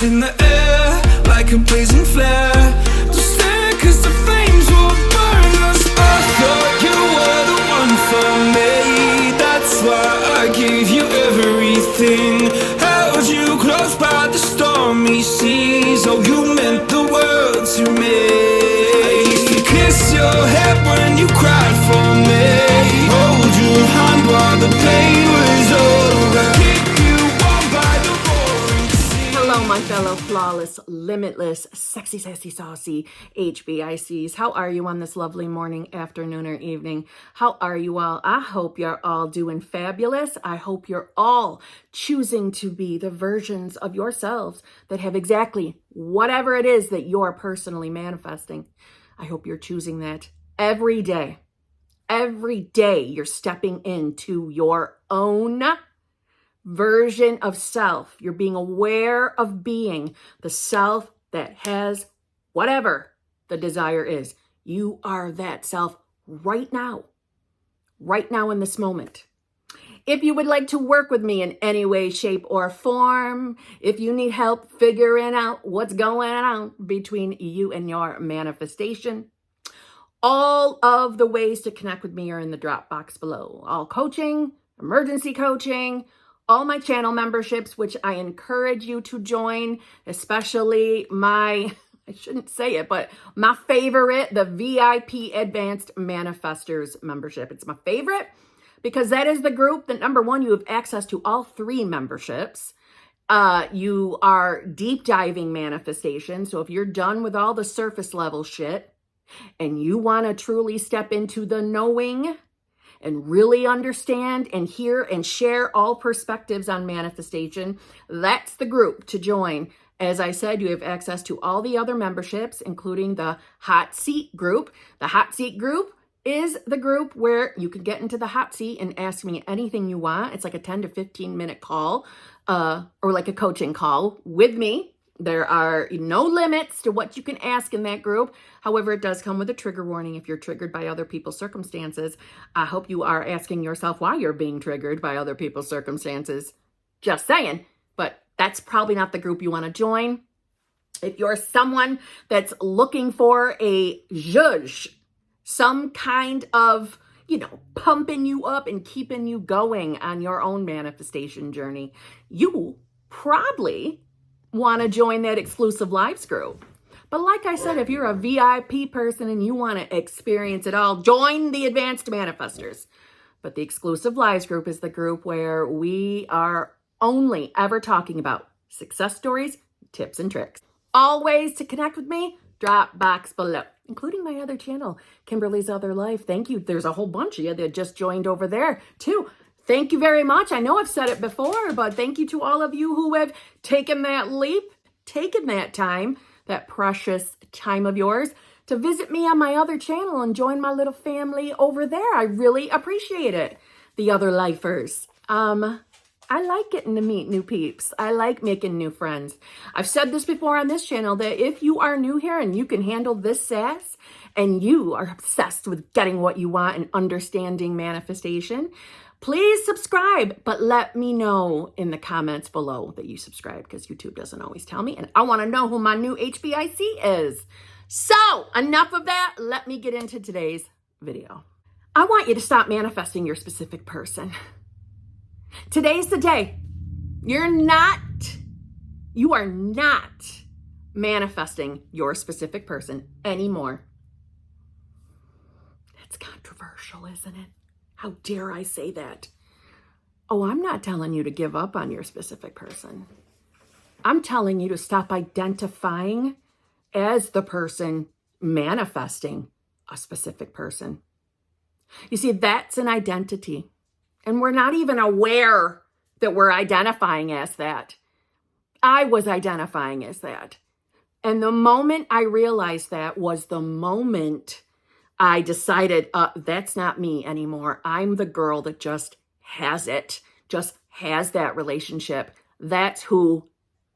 In the air, like a blazing flare. Don't stare, cause the flames will burn us. I thought you were the one for me. That's why I gave you everything. Held you close by the stormy seas. Oh, you meant the world to me. I used to kiss your head when you cried for me. Hold your hand while the pain was over. Keep you warm by the roaring sea. Hello, my fellow flawless, limitless, sexy, sassy, saucy HBICs. How are you on this lovely morning, afternoon, or evening? How are you all? I hope you're all doing fabulous. I hope you're all choosing to be the versions of yourselves that have exactly whatever it is that you're personally manifesting. I hope you're choosing that every day. Every day you're stepping into your own version of self. You're being aware of being the self that has whatever the desire is. You are that self right now in this moment. If you would like to work with me in any way, shape, or form, if you need help figuring out what's going on between you and your manifestation, all of the ways to connect with me are in the drop box below. All coaching, emergency coaching, all my channel memberships, which I encourage you to join, especially I shouldn't say it, but my favorite, the VIP Advanced Manifestors membership. It's my favorite because that is the group that, number one, you have access to all 3 memberships. You are deep diving manifestation. So if you're done with all the surface level shit and you want to truly step into the knowing and really understand and hear and share all perspectives on manifestation, that's the group to join. As I said, you have access to all the other memberships, including the hot seat group. The hot seat group is the group where you can get into the hot seat and ask me anything you want. It's like a 10 to 15 minute call, or like a coaching call with me. There are no limits to what you can ask in that group. However, it does come with a trigger warning if you're triggered by other people's circumstances. I hope you are asking yourself why you're being triggered by other people's circumstances. Just saying, but that's probably not the group you want to join. If you're someone that's looking for a zhuzh, some kind of, pumping you up and keeping you going on your own manifestation journey, you probably want to join that exclusive lives group. But like I said, if you're a VIP person and you want to experience it all, join the Advanced Manifestors. But the exclusive lives group is the group where we are only ever talking about success stories, tips, and tricks. All ways to connect with me, drop box below, including my other channel, Kimberly's Other Life. Thank you. There's a whole bunch of you that just joined over there too. Thank you very much. I know I've said it before, but thank you to all of you who have taken that leap, taken that time, that precious time of yours, to visit me on my other channel and join my little family over there. I really appreciate it. The Other Lifers. I like getting to meet new peeps. I like making new friends. I've said this before on this channel that if you are new here and you can handle this sass and you are obsessed with getting what you want and understanding manifestation, please subscribe, but let me know in the comments below that you subscribe because YouTube doesn't always tell me, and I want to know who my new HBIC is. So enough of that. Let me get into today's video. I want you to stop manifesting your specific person. Today's the day. You are not manifesting your specific person anymore. That's controversial, isn't it? How dare I say that? Oh, I'm not telling you to give up on your specific person. I'm telling you to stop identifying as the person manifesting a specific person. You see, that's an identity. And we're not even aware that we're identifying as that. I was identifying as that. And the moment I realized that was the moment I decided, that's not me anymore. I'm the girl that just has it, just has that relationship. That's who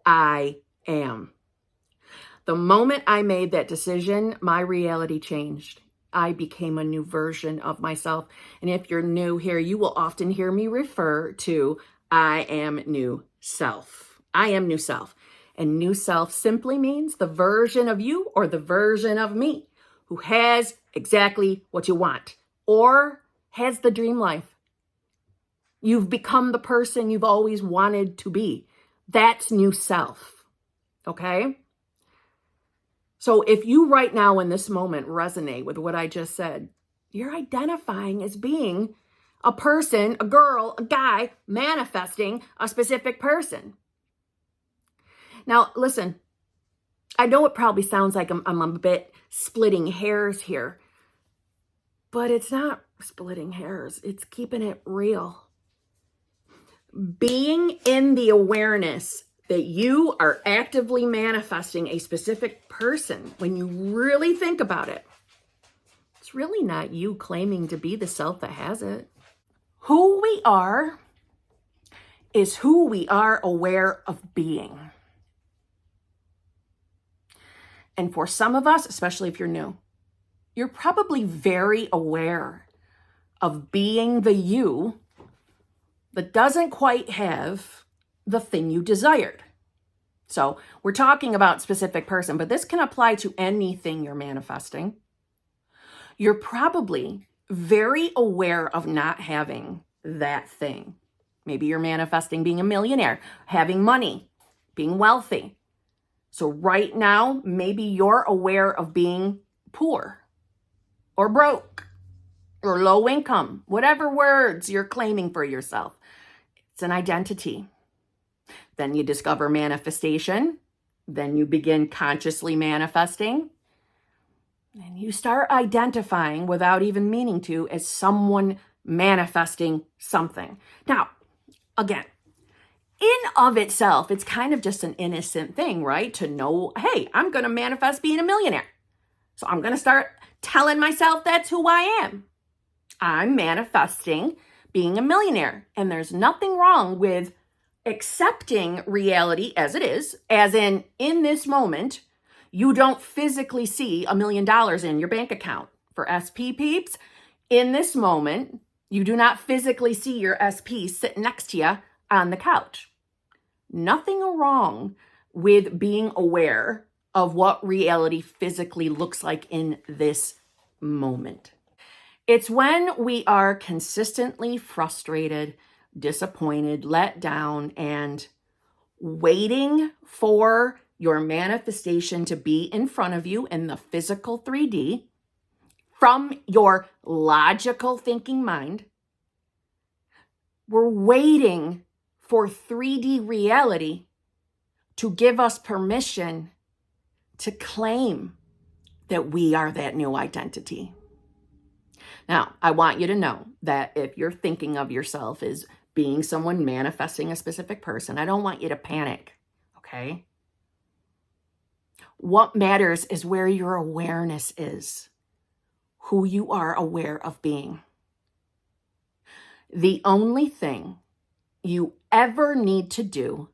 I am. The moment I made that decision, my reality changed. I became a new version of myself. And if you're new here, you will often hear me refer to I am new self. I am new self. And new self simply means the version of you or the version of me who has exactly what you want or has the dream life. You've become the person you've always wanted to be. That's new self. Okay? So if you right now in this moment resonate with what I just said, you're identifying as being a person, a girl, a guy, manifesting a specific person. Now, listen, I know it probably sounds like I'm a bit splitting hairs here, but it's not splitting hairs. It's keeping it real. Being in the awareness that you are actively manifesting a specific person, when you really think about it, it's really not you claiming to be the self that has it. Who we are is who we are aware of being. And for some of us, especially if you're new, you're probably very aware of being the you that doesn't quite have the thing you desired. So we're talking about specific person, but this can apply to anything you're manifesting. You're probably very aware of not having that thing. Maybe you're manifesting being a millionaire, having money, being wealthy. So right now, maybe you're aware of being poor or broke or low income, whatever words you're claiming for yourself. It's an identity. Then you discover manifestation. Then you begin consciously manifesting. And you start identifying without even meaning to as someone manifesting something. Now, again, in of itself, it's kind of just an innocent thing, right? To know, hey, I'm going to manifest being a millionaire. So I'm going to start telling myself that's who I am. I'm manifesting being a millionaire. And there's nothing wrong with accepting reality as it is, as in this moment, you don't physically see $1 million in your bank account. For SP peeps, in this moment, you do not physically see your SP sitting next to you on the couch. Nothing wrong with being aware of what reality physically looks like in this moment. It's when we are consistently frustrated, disappointed, let down, and waiting for your manifestation to be in front of you in the physical 3D from your logical thinking mind. We're waiting for 3D reality to give us permission to claim that we are that new identity. Now, I want you to know that if you're thinking of yourself as being someone manifesting a specific person, I don't want you to panic, okay? What matters is where your awareness is, who you are aware of being. The only thing you ever need to do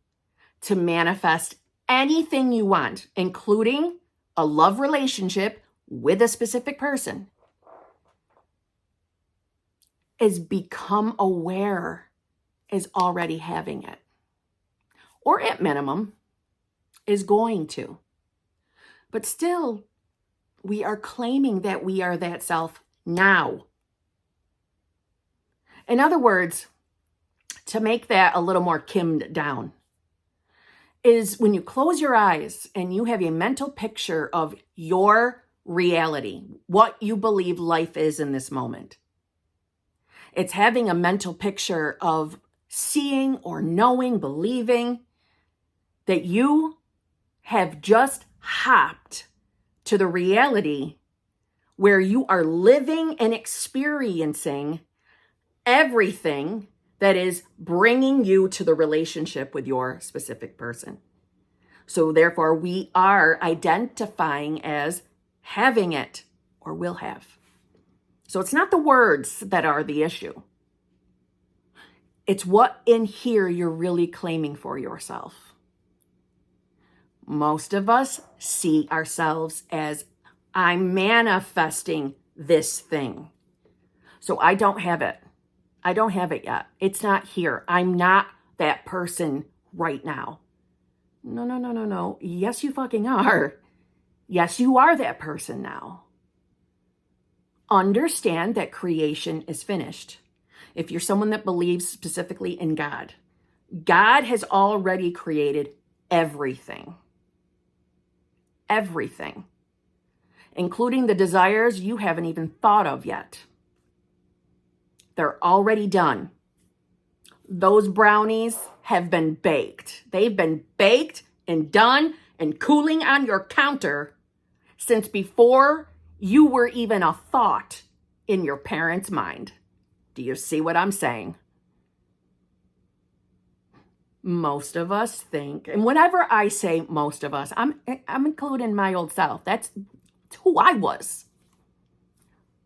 to manifest anything you want, including a love relationship with a specific person, is become aware is already having it. Or at minimum, is going to. But still, we are claiming that we are that self now. In other words, to make that a little more kimmed down, is when you close your eyes and you have a mental picture of your reality, what you believe life is in this moment. It's having a mental picture of seeing or knowing, believing that you have just hopped to the reality where you are living and experiencing everything that is bringing you to the relationship with your specific person. So therefore, we are identifying as having it or will have. So it's not the words that are the issue. It's what in here you're really claiming for yourself. Most of us see ourselves as, I'm manifesting this thing. So I don't have it. I don't have it yet. It's not here. I'm not that person right now. No, no, no, no, no. Yes, you fucking are. Yes, you are that person now. Understand that creation is finished. If you're someone that believes specifically in God, God has already created everything. Everything. Including the desires you haven't even thought of yet. They're already done. Those brownies have been baked. They've been baked and done and cooling on your counter since before you were even a thought in your parents' mind. Do you see what I'm saying? Most of us think, and whenever I say most of us, I'm including my old self. That's who I was.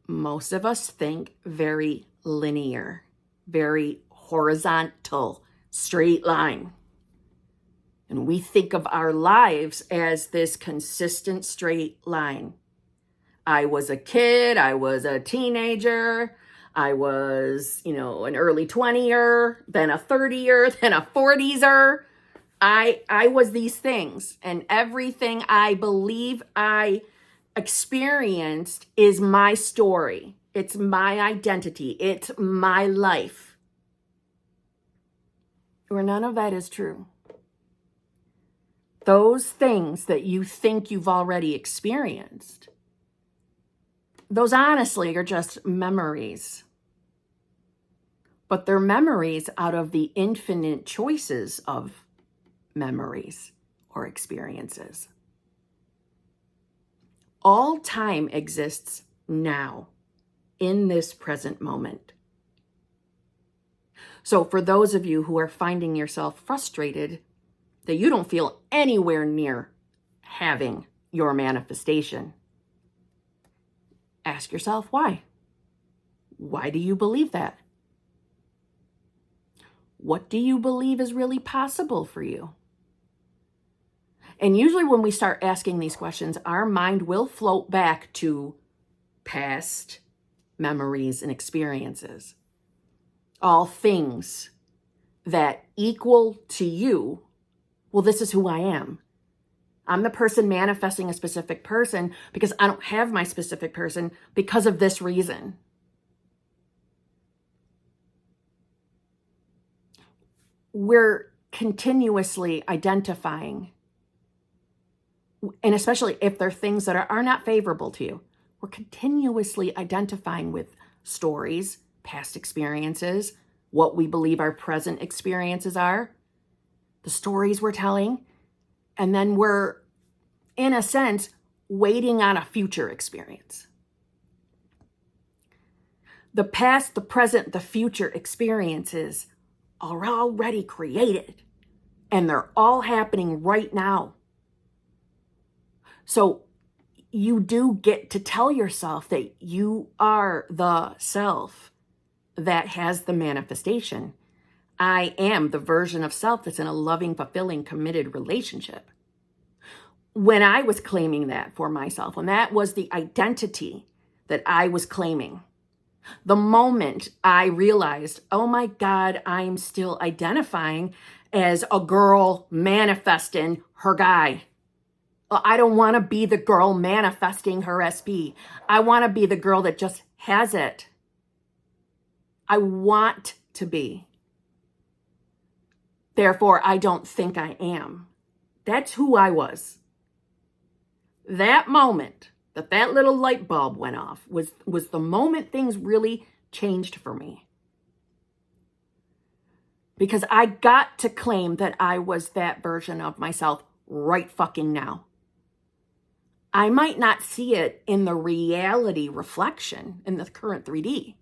Most of us think very linear, very horizontal, straight line. And we think of our lives as this consistent straight line. I was a kid, I was a teenager, I was, an early 20-er, then a 30-er, then a 40s-er. I was these things, and everything I believe I experienced is my story. It's my identity. It's my life. Where none of that is true. Those things that you think you've already experienced, those honestly are just memories. But they're memories out of the infinite choices of memories or experiences. All time exists now, in this present moment. So for those of you who are finding yourself frustrated that you don't feel anywhere near having your manifestation, ask yourself why. Why do you believe that? What do you believe is really possible for you? And usually when we start asking these questions, our mind will float back to past memories and experiences. All things that equal to you, well, this is who I am. I'm the person manifesting a specific person because I don't have my specific person because of this reason. We're continuously identifying, and especially if they're things that are not favorable to you, we're continuously identifying with stories, past experiences, what we believe our present experiences are, the stories we're telling, and then we're, in a sense, waiting on a future experience. The past, the present, the future experiences are already created, and they're all happening right now. So you do get to tell yourself that you are the self that has the manifestation. I am the version of self that's in a loving, fulfilling, committed relationship. When I was claiming that for myself, when that was the identity that I was claiming, the moment I realized, oh my God, I'm still identifying as a girl manifesting her guy. I don't want to be the girl manifesting her SP. I want to be the girl that just has it. I want to be. Therefore, I don't think I am. That's who I was. That moment that little light bulb went off was the moment things really changed for me. Because I got to claim that I was that version of myself right fucking now. I might not see it in the reality reflection in the current 3D,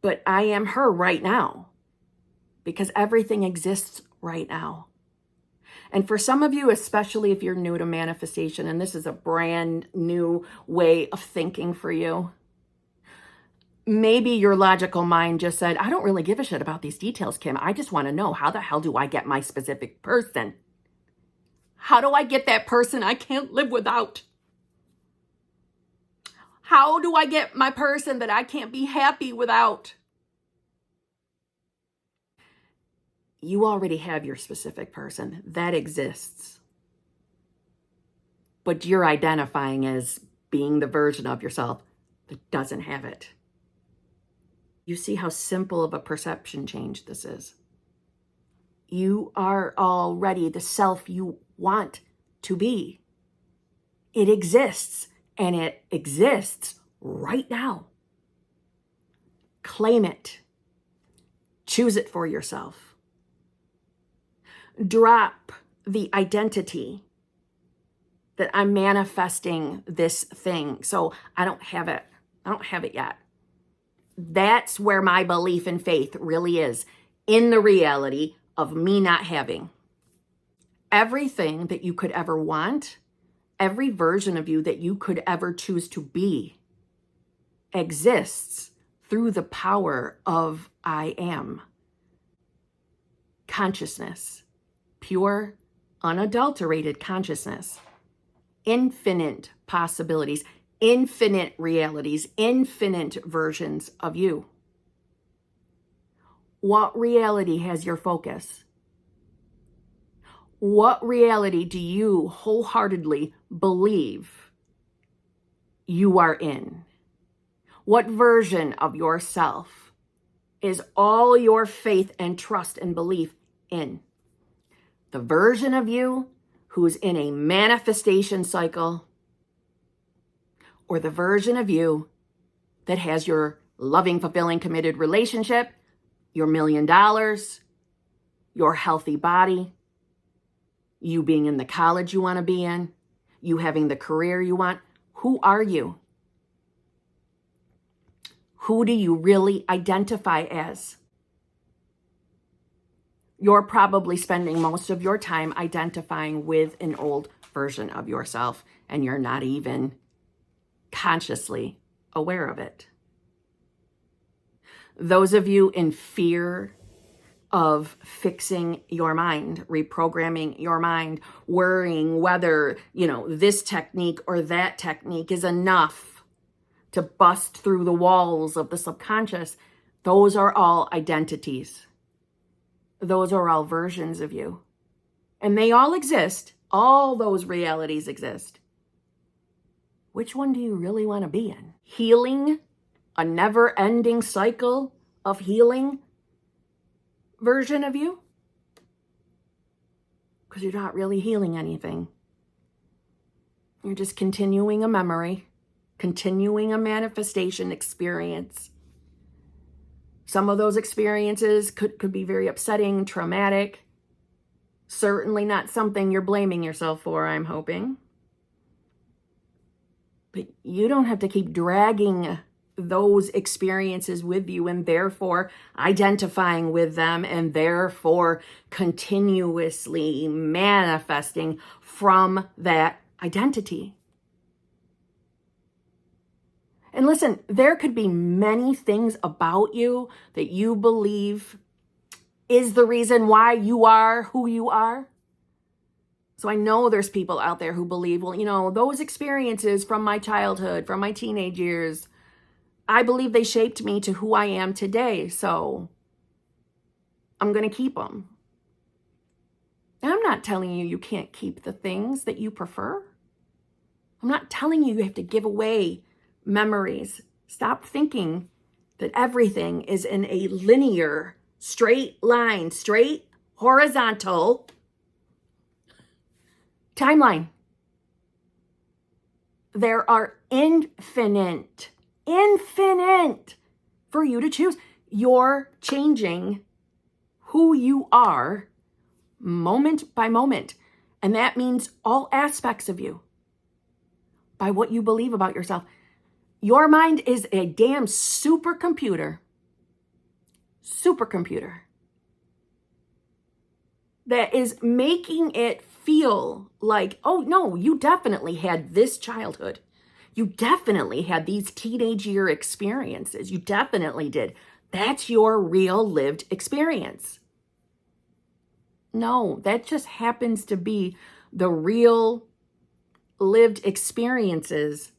but I am her right now because everything exists right now. And for some of you, especially if you're new to manifestation, and this is a brand new way of thinking for you, maybe your logical mind just said, I don't really give a shit about these details, Kim. I just want to know, how the hell do I get my specific person? How do I get that person I can't live without? How do I get my person that I can't be happy without? you already have your specific person. That exists. But you're identifying as being the version of yourself that doesn't have it. You see how simple of a perception change this is. You are already the self you want to be. It exists, and it exists right now. Claim it. Choose it for yourself. Drop the identity that I'm manifesting this thing, so I don't have it. I don't have it yet. That's where my belief and faith really is, in the reality of me not having. Everything that you could ever want, every version of you that you could ever choose to be, exists through the power of I am. Consciousness, pure, unadulterated consciousness, infinite possibilities, infinite realities, infinite versions of you. What reality has your focus? What reality do you wholeheartedly believe you are in? What version of yourself is all your faith and trust and belief in? The version of you who's in a manifestation cycle, or the version of you that has your loving, fulfilling, committed relationship, your $1 million, your healthy body, you being in the college you want to be in, you having the career you want? Who are you? Who do you really identify as? You're probably spending most of your time identifying with an old version of yourself, and you're not even consciously aware of it. Those of you in fear of fixing your mind, reprogramming your mind, worrying whether, this technique or that technique is enough to bust through the walls of the subconscious, those are all identities. Those are all versions of you. And they all exist. All those realities exist. Which one do you really want to be in? Healing, a never-ending cycle of healing version of you? Because you're not really healing anything. You're just continuing a memory, continuing a manifestation experience. Some of those experiences could be very upsetting, traumatic. Certainly not something you're blaming yourself for, I'm hoping. But you don't have to keep dragging those experiences with you and therefore identifying with them and therefore continuously manifesting from that identity. And listen, there could be many things about you that you believe is the reason why you are who you are. So I know there's people out there who believe, well, those experiences from my childhood, from my teenage years, I believe they shaped me to who I am today. So I'm going to keep them. And I'm not telling you you can't keep the things that you prefer. I'm not telling you you have to give away memories. Stop thinking that everything is in a linear, straight line, straight, horizontal timeline. There are infinite for you to choose. You're changing who you are moment by moment. And that means all aspects of you by what you believe about yourself. Your mind is a damn supercomputer that is making it feel like, oh no, you definitely had this childhood. You definitely had these teenage year experiences. You definitely did. That's your real lived experience. No, that just happens to be the real lived experiences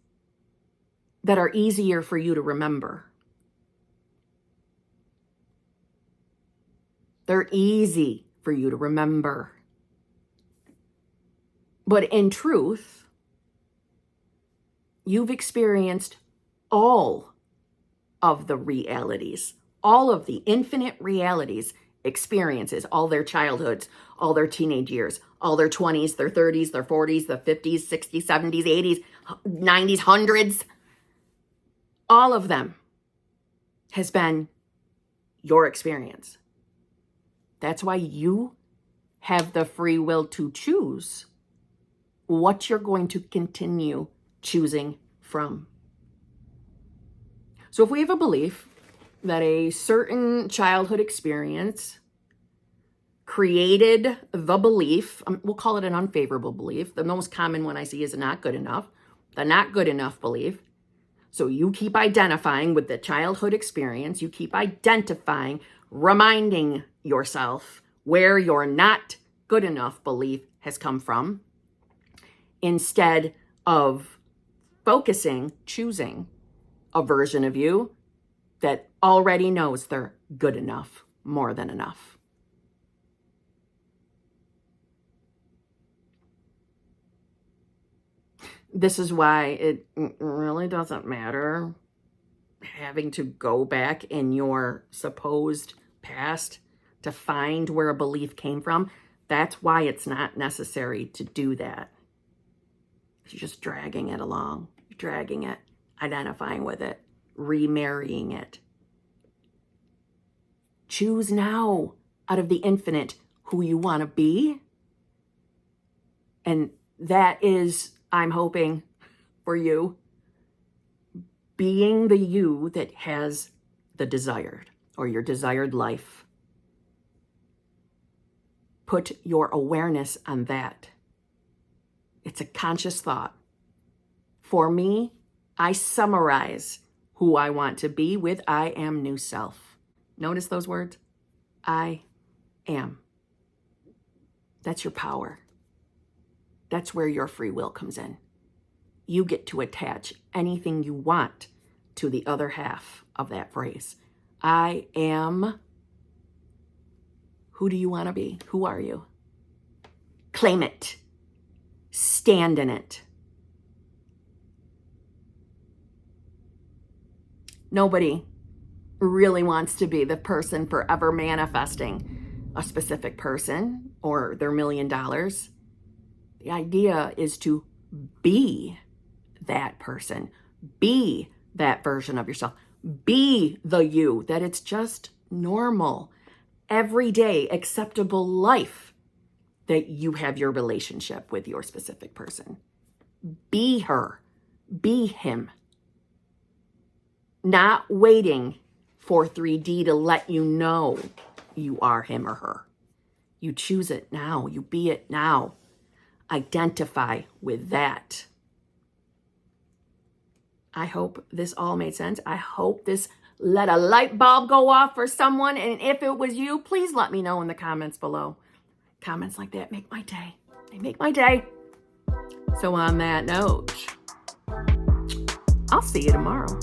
that are easier for you to remember. They're easy for you to remember. But in truth, you've experienced all of the realities, all of the infinite realities, experiences, all their childhoods, all their teenage years, all their 20s, their 30s, their 40s, their 50s, 60s, 70s, 80s, 90s, 100s. All of them has been your experience. That's why you have the free will to choose what you're going to continue choosing from. So if we have a belief that a certain childhood experience created the belief, we'll call it an unfavorable belief. The most common one I see is not good enough, the not good enough belief. So you keep identifying with the childhood experience. You keep identifying, reminding yourself where your not good enough belief has come from, instead of focusing, choosing a version of you that already knows they're good enough, more than enough. This is why it really doesn't matter having to go back in your supposed past to find where a belief came from. That's why it's not necessary to do that. You're just dragging it along, dragging it, identifying with it, remarrying it. Choose now out of the infinite who you want to be. And that is, I'm hoping for you, being the you that has the desired or your desired life. Put your awareness on that. It's a conscious thought. For me, I summarize who I want to be with I am new self. Notice those words? I am. That's your power. That's where your free will comes in. You get to attach anything you want to the other half of that phrase. I am. Who do you want to be? Who are you? Claim it. Stand in it. Nobody really wants to be the person forever manifesting a specific person or their $1 million. The idea is to be that person, be that version of yourself, be the you, that it's just normal, everyday, acceptable life that you have your relationship with your specific person. Be her, be him. Not waiting for 3D to let you know you are him or her. You choose it now, you be it now. Identify with that. I hope this all made sense. I hope this let a light bulb go off for someone. And if it was you, please let me know in the comments below. Comments like that make my day. They make my day. So on that note, I'll see you tomorrow.